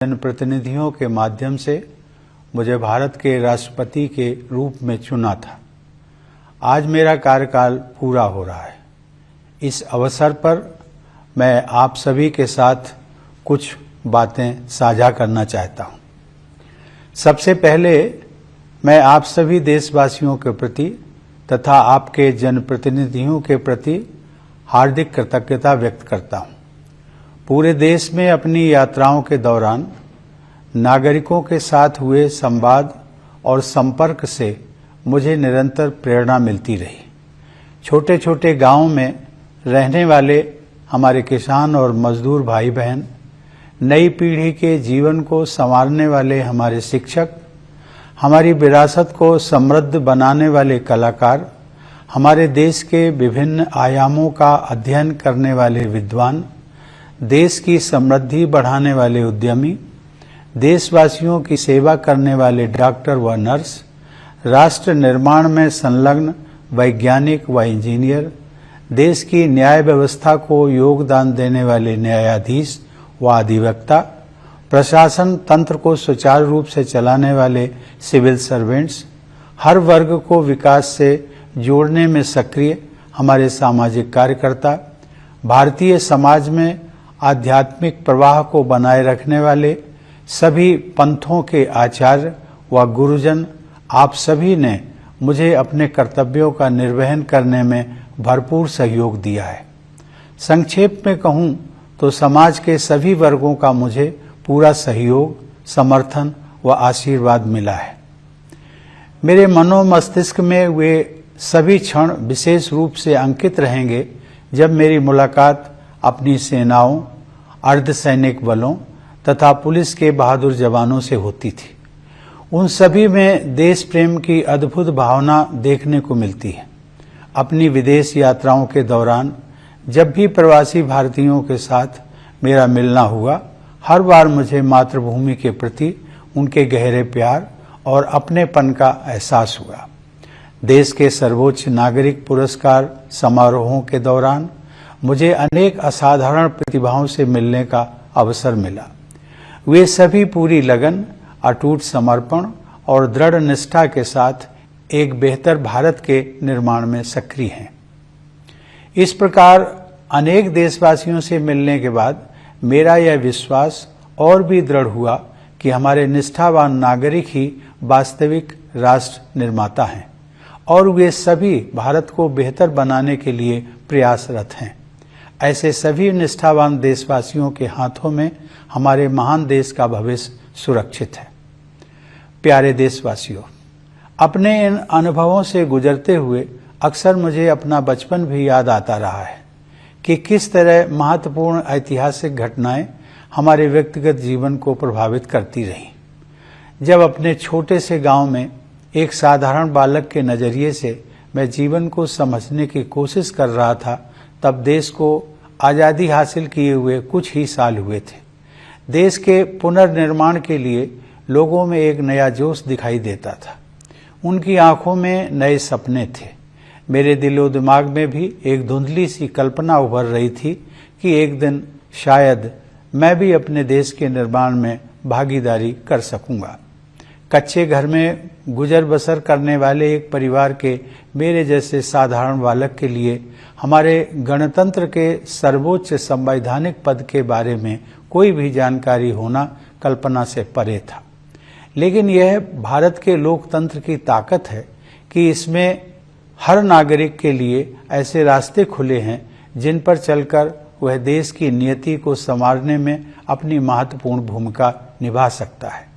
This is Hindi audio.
जनप्रतिनिधियों के माध्यम से मुझे भारत के राष्ट्रपति के रूप में चुना था। आज मेरा कार्यकाल पूरा हो रहा है। इस अवसर पर मैं आप सभी के साथ कुछ बातें साझा करना चाहता हूं। सबसे पहले मैं आप सभी देशवासियों के प्रति तथा आपके जनप्रतिनिधियों के प्रति हार्दिक कृतज्ञता व्यक्त करता हूं। पूरे देश में अपनी यात्राओं के दौरान नागरिकों के साथ हुए संवाद और संपर्क से मुझे निरंतर प्रेरणा मिलती रही। छोटे छोटे गांवों में रहने वाले हमारे किसान और मजदूर भाई बहन, नई पीढ़ी के जीवन को संवारने वाले हमारे शिक्षक, हमारी विरासत को समृद्ध बनाने वाले कलाकार, हमारे देश के विभिन्न आयामों का अध्ययन करने वाले विद्वान, देश की समृद्धि बढ़ाने वाले उद्यमी, देशवासियों की सेवा करने वाले डॉक्टर व नर्स, राष्ट्र निर्माण में संलग्न वैज्ञानिक व इंजीनियर, देश की न्याय व्यवस्था को योगदान देने वाले न्यायाधीश व अधिवक्ता, प्रशासन तंत्र को सुचारू रूप से चलाने वाले सिविल सर्वेंट्स, हर वर्ग को विकास से जोड़ने में सक्रिय हमारे सामाजिक कार्यकर्ता, भारतीय समाज में आध्यात्मिक प्रवाह को बनाए रखने वाले सभी पंथों के आचार्य व गुरुजन, आप सभी ने मुझे अपने कर्तव्यों का निर्वहन करने में भरपूर सहयोग दिया है। संक्षेप में कहूं तो समाज के सभी वर्गों का मुझे पूरा सहयोग, समर्थन व आशीर्वाद मिला है। मेरे मनोमस्तिष्क में वे सभी क्षण विशेष रूप से अंकित रहेंगे जब मेरी मुलाकात अपनी सेनाओं, अर्धसैनिक बलों तथा पुलिस के बहादुर जवानों से होती थी। उन सभी में देश प्रेम की अद्भुत भावना देखने को मिलती है। अपनी विदेश यात्राओं के दौरान जब भी प्रवासी भारतीयों के साथ मेरा मिलना हुआ, हर बार मुझे मातृभूमि के प्रति उनके गहरे प्यार और अपनेपन का एहसास हुआ। देश के सर्वोच्च नागरिक पुरस्कार समारोहों के दौरान मुझे अनेक असाधारण प्रतिभाओं से मिलने का अवसर मिला। वे सभी पूरी लगन, अटूट समर्पण और दृढ़ निष्ठा के साथ एक बेहतर भारत के निर्माण में सक्रिय हैं। इस प्रकार अनेक देशवासियों से मिलने के बाद मेरा यह विश्वास और भी दृढ़ हुआ कि हमारे निष्ठावान नागरिक ही वास्तविक राष्ट्र निर्माता हैं और वे सभी भारत को बेहतर बनाने के लिए प्रयासरत हैं। ऐसे सभी निष्ठावान देशवासियों के हाथों में हमारे महान देश का भविष्य सुरक्षित है। प्यारे देशवासियों, अपने इन अनुभवों से गुजरते हुए अक्सर मुझे अपना बचपन भी याद आता रहा है कि किस तरह महत्वपूर्ण ऐतिहासिक घटनाएं हमारे व्यक्तिगत जीवन को प्रभावित करती रहीं। जब अपने छोटे से गांव में एक साधारण बालक के नजरिए से मैं जीवन को समझने की कोशिश कर रहा था, तब देश को आज़ादी हासिल किए हुए कुछ ही साल हुए थे। देश के पुनर्निर्माण के लिए लोगों में एक नया जोश दिखाई देता था। उनकी आंखों में नए सपने थे। मेरे दिलो दिमाग में भी एक धुंधली सी कल्पना उभर रही थी कि एक दिन शायद मैं भी अपने देश के निर्माण में भागीदारी कर सकूंगा। कच्चे घर में गुजर बसर करने वाले एक परिवार के मेरे जैसे साधारण बालक के लिए हमारे गणतंत्र के सर्वोच्च संवैधानिक पद के बारे में कोई भी जानकारी होना कल्पना से परे था। लेकिन यह भारत के लोकतंत्र की ताकत है कि इसमें हर नागरिक के लिए ऐसे रास्ते खुले हैं जिन पर चलकर वह देश की नियति को संवारने में अपनी महत्वपूर्ण भूमिका निभा सकता है।